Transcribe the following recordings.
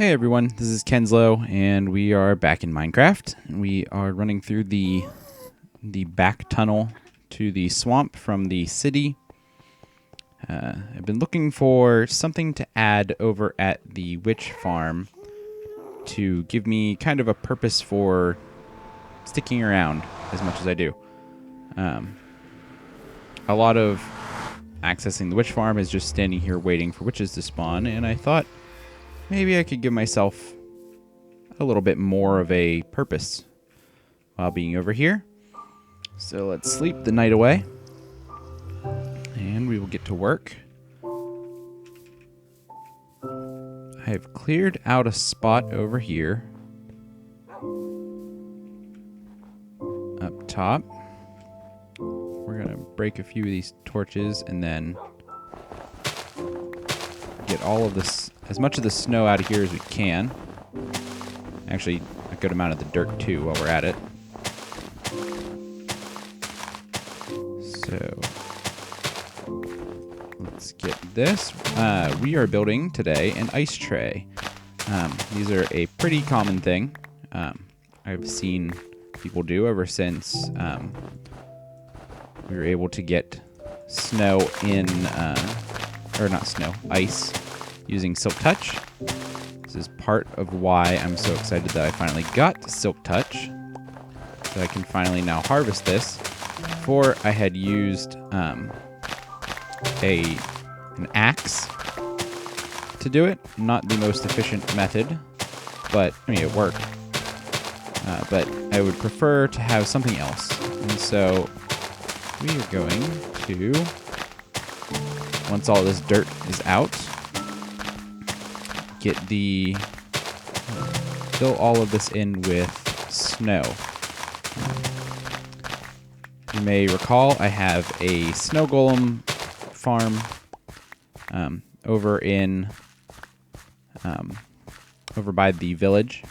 Hey everyone, this is Kenzlo, and we are back in Minecraft. We are running through the back tunnel to the swamp from the city. I've been looking for something to add over at the witch farm to give me kind of a purpose for sticking around as much as I do. A lot of accessing the witch farm is just standing here waiting for witches to spawn, and I thought maybe I could give myself a little bit more of a purpose while being over here. So let's sleep the night away, and we will get to work. I've cleared out a spot over here up top. We're going to break a few of these torches and then get all of this, as much of the snow out of here as we can. Actually, a good amount of the dirt too while we're at it. So let's get this. We are building today an ice tray. These are a pretty common thing. I've seen people do ever since we were able to get snow in, or not snow, ice using Silk Touch. This is part of why I'm so excited that I finally got Silk Touch. So I can finally now harvest this. Before I had used an axe to do it. Not the most efficient method, but I mean it worked. But I would prefer to have something else. And so we are going to, once all this dirt is out, fill all of this in with snow. You may recall I have a snow golem farm over by the village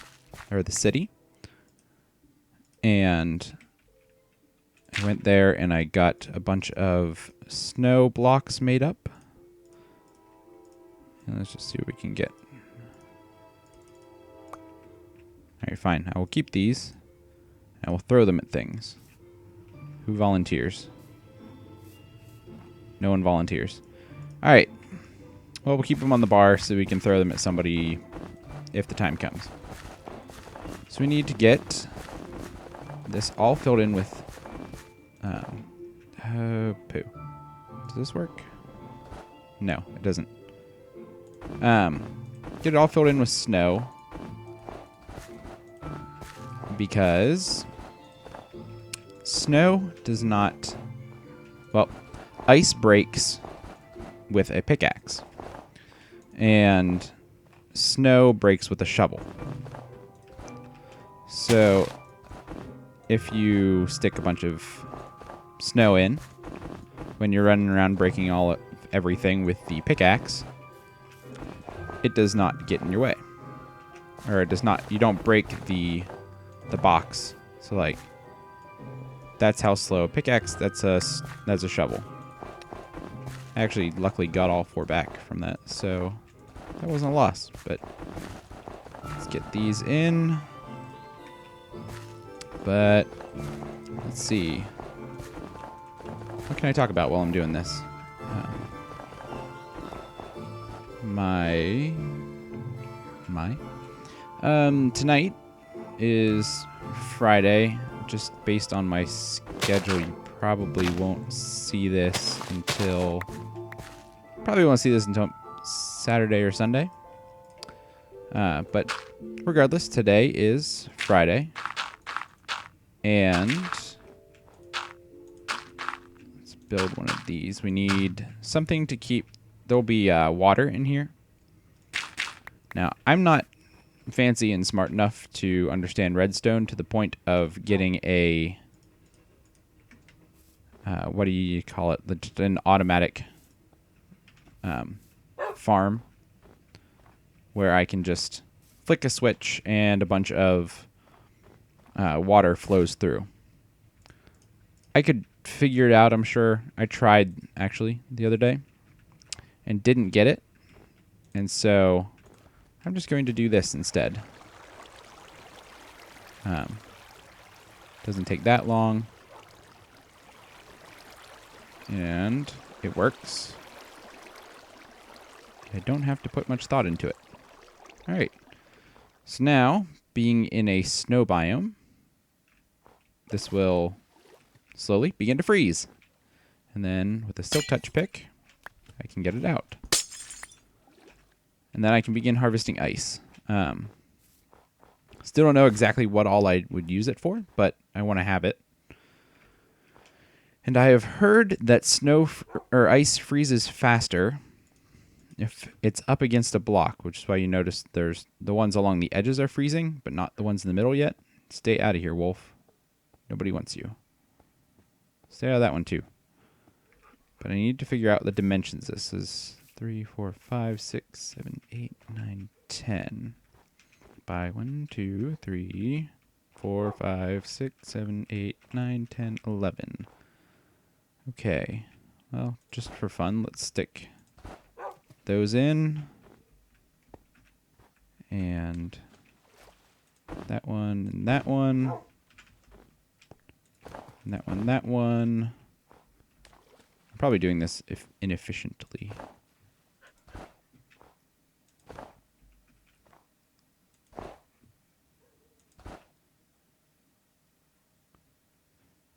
or the city, and I went there and I got a bunch of snow blocks made up. And let's just see what we can get. Alright, fine. I will keep these. I will throw them at things. Who volunteers? No one volunteers. Alright. Well, we'll keep them on the bar so we can throw them at somebody if the time comes. So we need to get this all filled in with poo. Does this work? No, it doesn't. Get it all filled in with snow because snow does not, well, ice breaks with a pickaxe and snow breaks with a shovel. So if you stick a bunch of snow in when you're running around breaking everything with the pickaxe, it does not get in your way. Or it does not, you don't break the box. So like, that's how slow a pickaxe, that's a shovel. I actually luckily got all 4 back from that, so that wasn't a loss. But let's get these in. But let's see. What can I talk about while I'm doing this? Tonight is Friday. Just based on my schedule, you probably won't see this until Saturday or Sunday. But regardless, today is Friday. And let's build one of these. We need something to keep. There'll be water in here. Now, I'm not fancy and smart enough to understand redstone to the point of getting a what do you call it? An automatic farm where I can just flick a switch and a bunch of water flows through. I could figure it out, I'm sure. I tried, actually, the other day and didn't get it. And so I'm just going to do this instead. Doesn't take that long. And it works. I don't have to put much thought into it. All right. So now, being in a snow biome, this will slowly begin to freeze. And then with a silk touch pick, I can get it out. And then I can begin harvesting ice. Still don't know exactly what all I would use it for, but I want to have it. And I have heard that or ice freezes faster if it's up against a block, which is why you notice there's the ones along the edges are freezing, but not the ones in the middle yet. Stay out of here, wolf. Nobody wants you. Stay out of that one too. But I need to figure out the dimensions. This is 3, 4, 5, 6, 7, 8, 9, 10. By 1, 2, 3, 4, 5, 6, 7, 8, 9, 10, 11. Okay. Well, just for fun, let's stick those in. And that one, and that one. And that one, that one. I'm probably doing this inefficiently.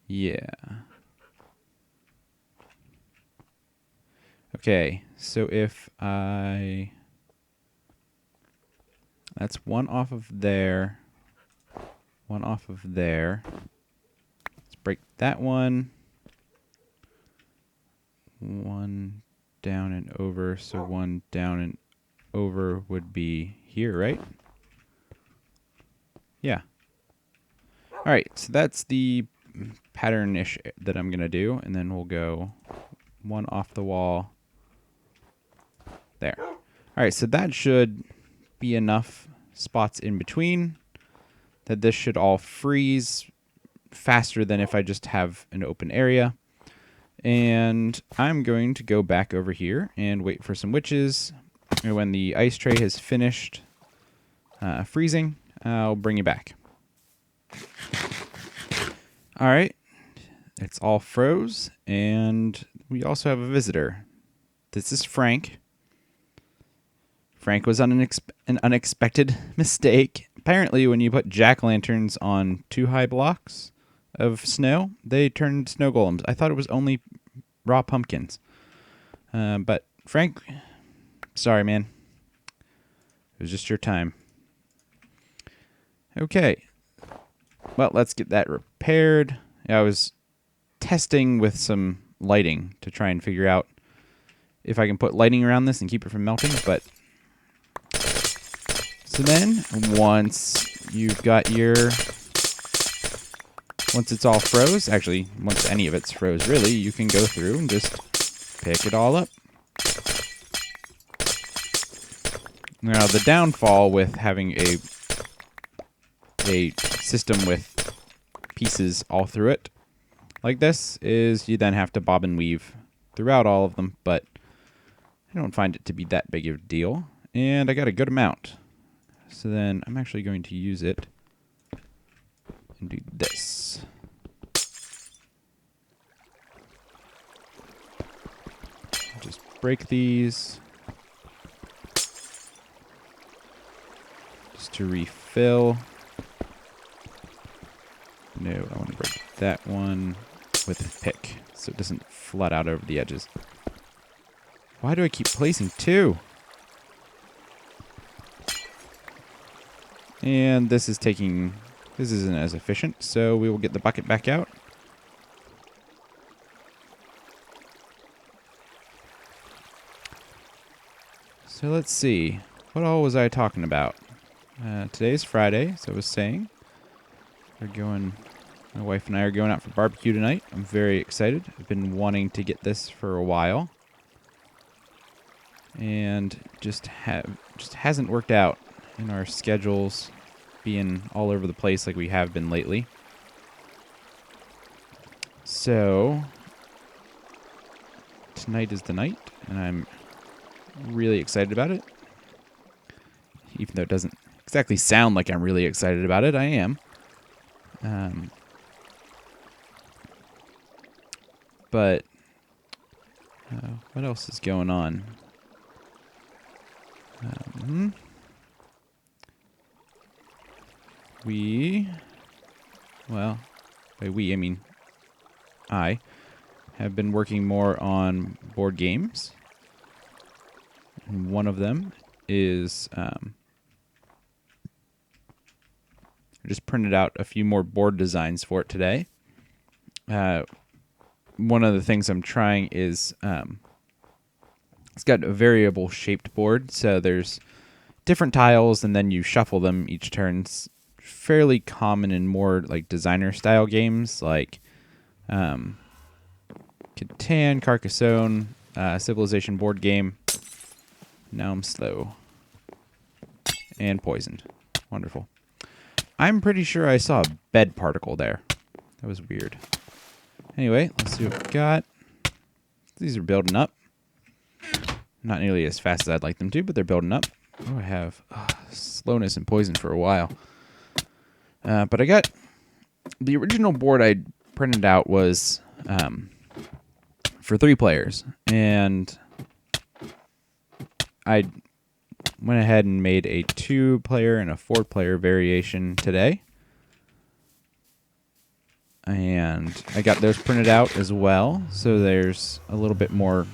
Yeah. Okay, so if that's one off of there, one off of there. Let's break that one. One down and over, so one down and over would be here, right? Yeah. All right, so that's the pattern-ish that I'm going to do, and then we'll go one off the wall. There. All right, so that should be enough spots in between that this should all freeze faster than if I just have an open area. And I'm going to go back over here and wait for some witches. And when the ice tray has finished freezing, I'll bring you back. All right, it's all froze, and we also have a visitor. This is Frank. Frank was on an unexpected mistake. Apparently, when you put jack-o'-lanterns on too high blocks of snow, they turn snow golems. I thought it was only raw pumpkins. But Frank, sorry, man. It was just your time. Okay. Well, let's get that repaired. I was testing with some lighting to try and figure out if I can put lighting around this and keep it from melting, but... So then, once you've got once it's all froze, actually, once any of it's froze, really, you can go through and just pick it all up. Now, the downfall with having a system with pieces all through it like this is you then have to bob and weave throughout all of them, but I don't find it to be that big of a deal. And I got a good amount. So then I'm actually going to use it and do this. Just break these. Just to refill. No, I want to break that one with a pick so it doesn't flood out over the edges. Why do I keep placing two? And this isn't as efficient, so we will get the bucket back out. So let's see. What all was I talking about? Today's Friday, so I was saying. My wife and I are going out for barbecue tonight. I'm very excited. I've been wanting to get this for a while. And just hasn't worked out in our schedules being all over the place like we have been lately. So tonight is the night, and I'm really excited about it. even though it doesn't exactly sound like I'm really excited about it. I am. But what else is going on? Well, by we, I mean I, have been working more on board games. And one of them is, I just printed out a few more board designs for it today. One of the things I'm trying is, it's got a variable shaped board, so there's different tiles, and then you shuffle them each turn. It's fairly common in more like designer style games like Catan, Carcassonne, Civilization board game. Now I'm slow. And poisoned. Wonderful. I'm pretty sure I saw a bed particle there. That was weird. Anyway, let's see what we got. These are building up. Not nearly as fast as I'd like them to, but they're building up. Oh, I have slowness and poison for a while. But I got... The original board I printed out was for 3 players. And I went ahead and made a 2-player and a 4-player variation today. And I got those printed out as well. So there's a little bit more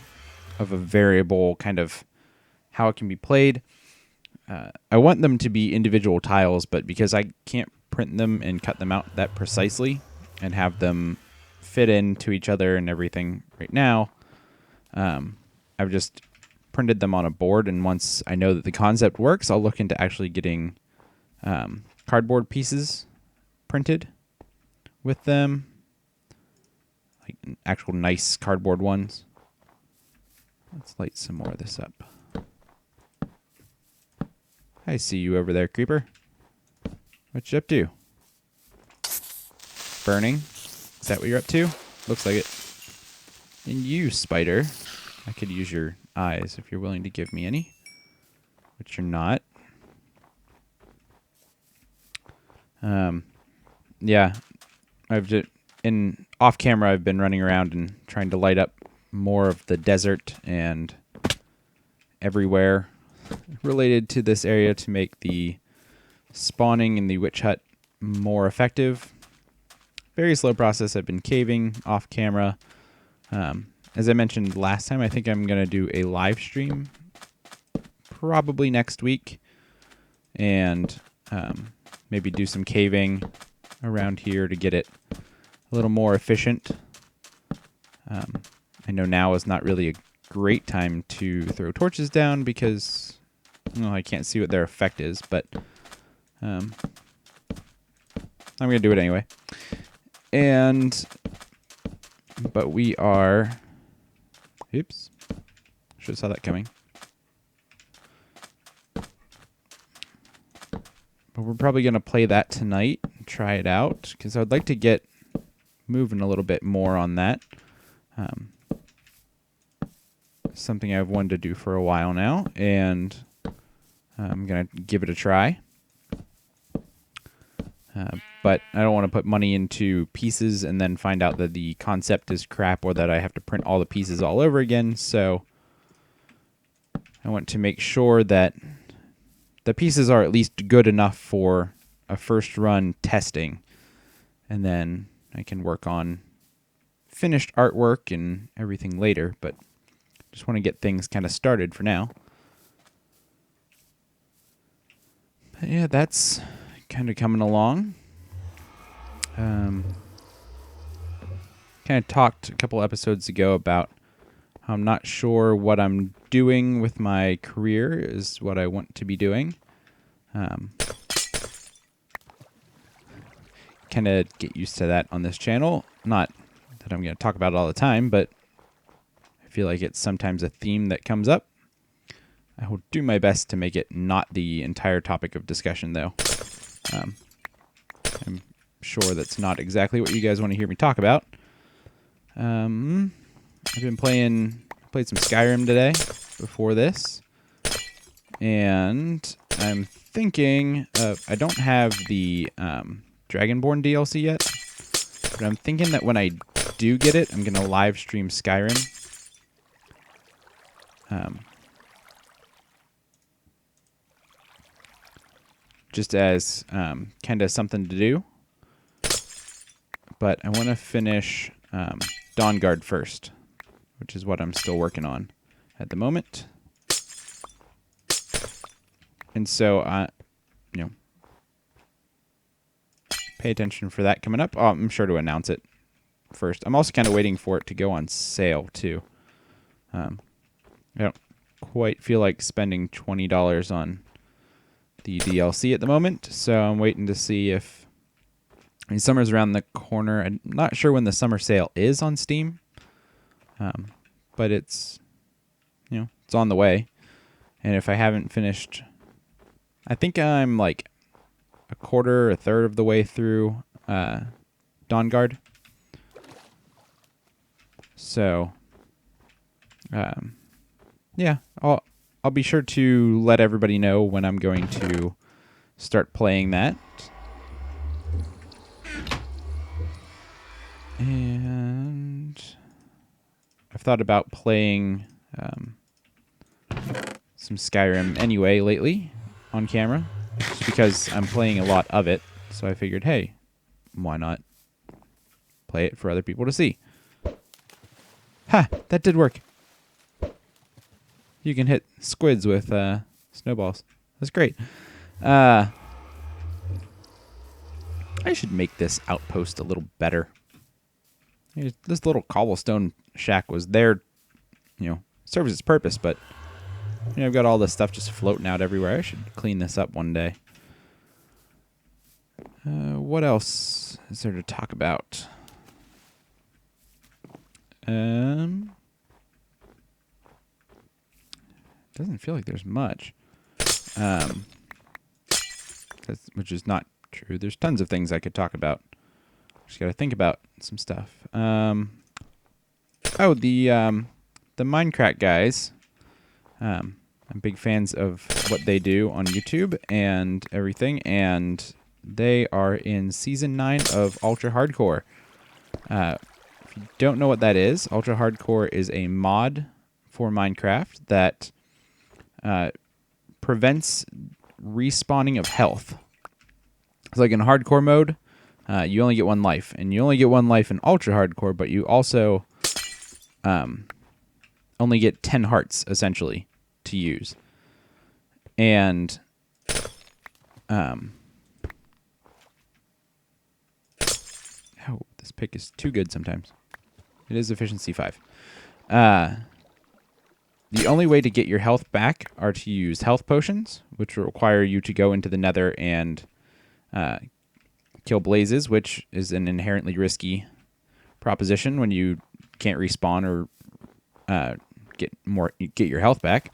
of a variable kind of how it can be played. I want them to be individual tiles, but because I can't print them and cut them out that precisely and have them fit into each other and everything right now, I've just printed them on a board, and once I know that the concept works, I'll look into actually getting cardboard pieces printed with them, like actual nice cardboard ones. Let's light some more of this up. I see you over there, creeper. What you up to? Burning? Is that what you're up to? Looks like it. And you, spider. I could use your eyes if you're willing to give me any. But you're not. Yeah. In off camera, I've been running around and trying to light up more of the desert and everywhere related to this area to make the spawning in the witch hut more effective. Very slow process. I've been caving off camera. As I mentioned last time, I think I'm going to do a live stream probably next week and maybe do some caving around here to get it a little more efficient. I know now is not really a great time to throw torches down because I can't see what their effect is, but I'm going to do it anyway. But we are... Oops. Should have saw that coming. But we're probably going to play that tonight and try it out because I would like to get moving a little bit more on that. Something I've wanted to do for a while now, and I'm going to give it a try. But I don't want to put money into pieces and then find out that the concept is crap or that I have to print all the pieces all over again. So I want to make sure that the pieces are at least good enough for a first run testing. And then I can work on finished artwork and everything later. But just want to get things kind of started for now. But yeah, that's kind of coming along. Kind of talked a couple episodes ago about how I'm not sure what I'm doing with my career is what I want to be doing. Kind of get used to that on this channel. Not that I'm going to talk about it all the time, but I feel like it's sometimes a theme that comes up. I will do my best to make it not the entire topic of discussion, though. I'm sure that's not exactly what you guys want to hear me talk about. I've been played some Skyrim today before this. And I'm thinking I don't have the Dragonborn DLC yet, but I'm thinking that when I do get it, I'm gonna live stream Skyrim. Just as kind of something to do. But I want to finish Dawnguard first, which is what I'm still working on at the moment. And so, you know, pay attention for that coming up. Oh, I'm sure to announce it first. I'm also kind of waiting for it to go on sale, too. I don't quite feel like spending $20 on the DLC at the moment, so I'm waiting to see if... I mean, summer's around the corner. I'm not sure when the summer sale is on Steam, but it's, you know, it's on the way. And if I haven't finished... I think I'm like a third of the way through Dawnguard. So, yeah, I'll be sure to let everybody know when I'm going to start playing that. And I've thought about playing some Skyrim anyway lately on camera, just because I'm playing a lot of it. So I figured, hey, why not play it for other people to see? Ha! That did work. You can hit squids with snowballs. That's great. I should make this outpost a little better. This little cobblestone shack was there, you know, serves its purpose, but you know, I've got all this stuff just floating out everywhere. I should clean this up one day. What else is there to talk about? Doesn't feel like there's much. Which is not true. There's tons of things I could talk about. Just got to think about some stuff. Oh, the Minecraft guys. I'm big fans of what they do on YouTube and everything, and they are in Season 9 of Ultra Hardcore. If you don't know what that is, Ultra Hardcore is a mod for Minecraft that prevents respawning of health. It's like in hardcore mode, you only get one life, and you only get one life in Ultra Hardcore, but you also only get 10 hearts, essentially, to use. And oh, this pick is too good sometimes. It is efficiency 5. The only way to get your health back are to use health potions, which will require you to go into the nether and kill blazes, which is an inherently risky proposition when you can't respawn or get your health back.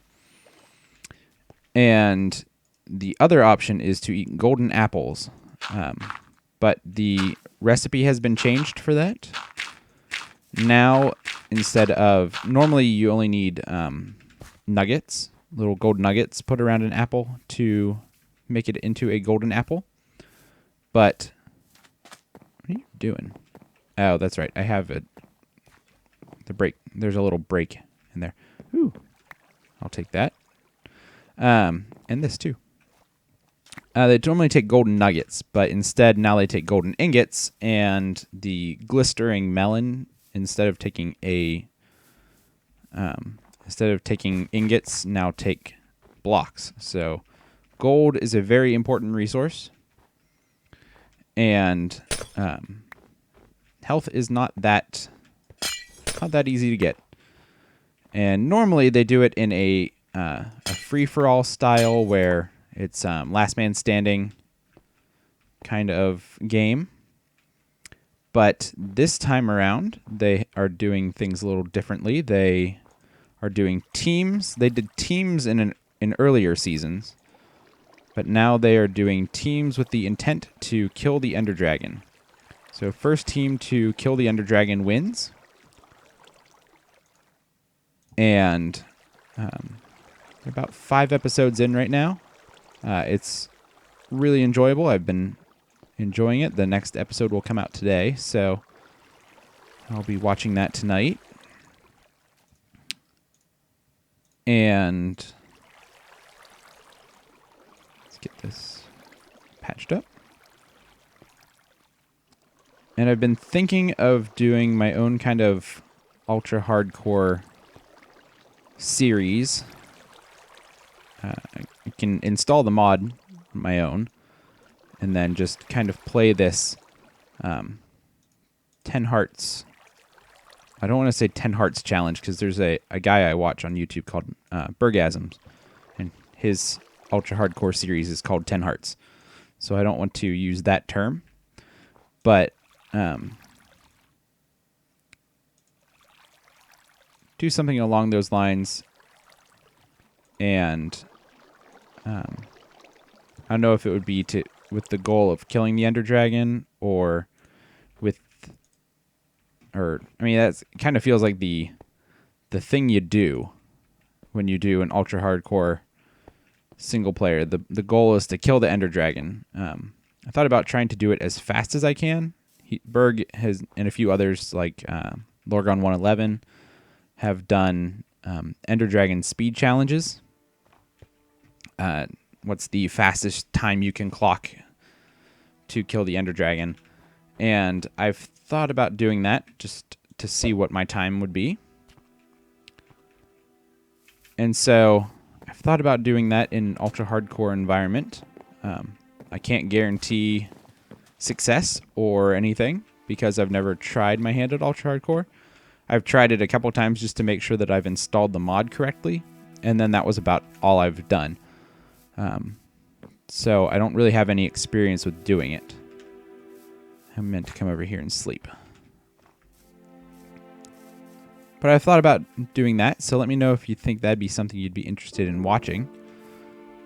And the other option is to eat golden apples. But the recipe has been changed for that. Now, instead of... Normally, you only need nuggets, little gold nuggets put around an apple to make it into a golden apple. But... What are you doing? Oh, that's right. I have the break. There's a little break in there. Ooh. I'll take that. And this, too. They normally take golden nuggets, but instead now they take golden ingots, and the glistering melon, instead of taking ingots, now take blocks. So gold is a very important resource, and health is not that easy to get. And normally they do it in a free-for-all style where it's last man standing kind of game. But this time around, they are doing things a little differently. They are doing teams. They did teams in earlier seasons, but now they are doing teams with the intent to kill the Ender Dragon. So first team to kill the Ender Dragon wins. And about 5 episodes in right now. It's really enjoyable. I've been enjoying it. The next episode will come out today, so I'll be watching that tonight. And let's get this patched up. And I've been thinking of doing my own kind of ultra hardcore series. I can install the mod on my own and then just kind of play this 10 hearts. I don't want to say 10 hearts challenge because there's a guy I watch on YouTube called Bergasms, and his ultra hardcore series is called 10 hearts. So I don't want to use that term, but do something along those lines. And I don't know if it would be with the goal of killing the Ender Dragon, or I mean, that kind of feels like the thing you do when you do an ultra hardcore single player. The goal is to kill the Ender Dragon. I thought about trying to do it as fast as I can. Berg has, and a few others like Lorgon 111 have done Ender Dragon speed challenges. What's the fastest time you can clock to kill the Ender Dragon? And I've thought about doing that just to see what my time would be. And so I've thought about doing that in an ultra hardcore environment. I can't guarantee success or anything because I've never tried my hand at ultra hardcore. I've tried it a couple times just to make sure that I've installed the mod correctly, and then that was about all I've done. So I don't really have any experience with doing it. I'm meant to come over here and sleep. But I thought about doing that, so let me know if you think that'd be something you'd be interested in watching.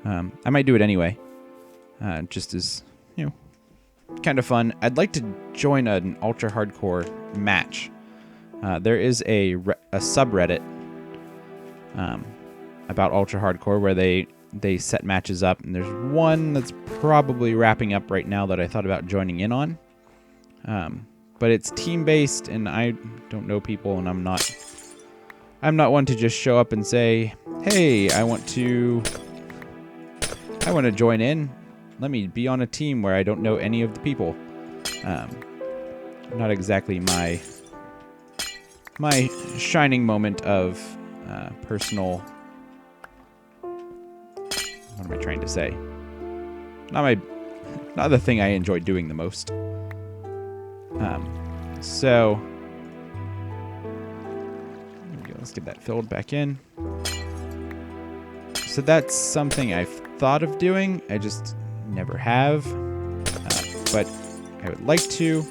I might do it anyway, just as, kind of fun. I'd like to join an ultra hardcore match. There is a subreddit about ultra hardcore where they set matches up, and there's one that's probably wrapping up right now that I thought about joining in on. But it's team-based, and I don't know people, and I'm not one to just show up and say, "Hey, I want to join in. Let me be on a team where I don't know any of the people." Not exactly my shining moment of personal. What am I trying to say? Not the thing I enjoy doing the most. So let's get that filled back in. So that's something I've thought of doing. I just never have, but I would like to.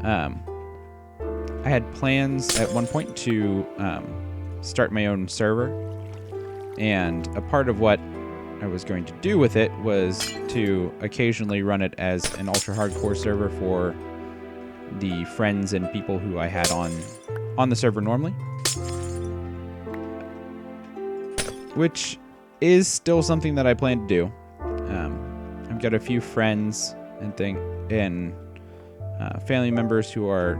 I had plans at one point to start my own server, and a part of what I was going to do with it was to occasionally run it as an ultra hardcore server for the friends and people who I had on the server normally, which is still something that I plan to do. I've got a few friends and family members who are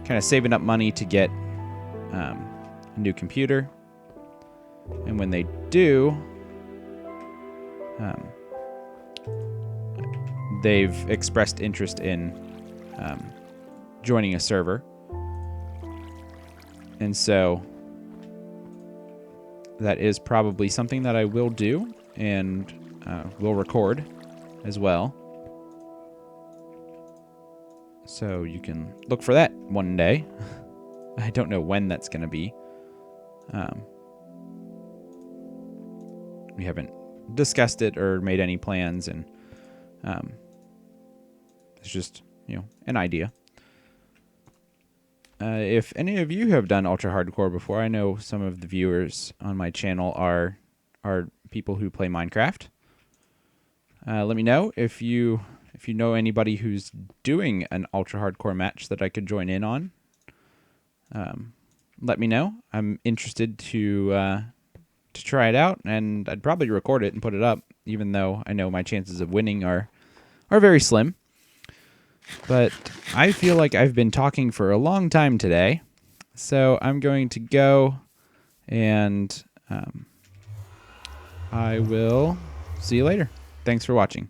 kind of saving up money to get a new computer, and when they do, they've expressed interest in joining a server, and so that is probably something that I will do and will record as well. So you can look for that one day. I don't know when that's going to be. We haven't discussed it or made any plans, and it's just, an idea. If any of you have done ultra hardcore before, I know some of the viewers on my channel are people who play Minecraft. Let me know if you know anybody who's doing an ultra hardcore match that I could join in on. Let me know. I'm interested to to try it out, and I'd probably record it and put it up, even though I know my chances of winning are very slim. But I feel like I've been talking for a long time today, so I'm going to go, and I will see you later. Thanks for watching.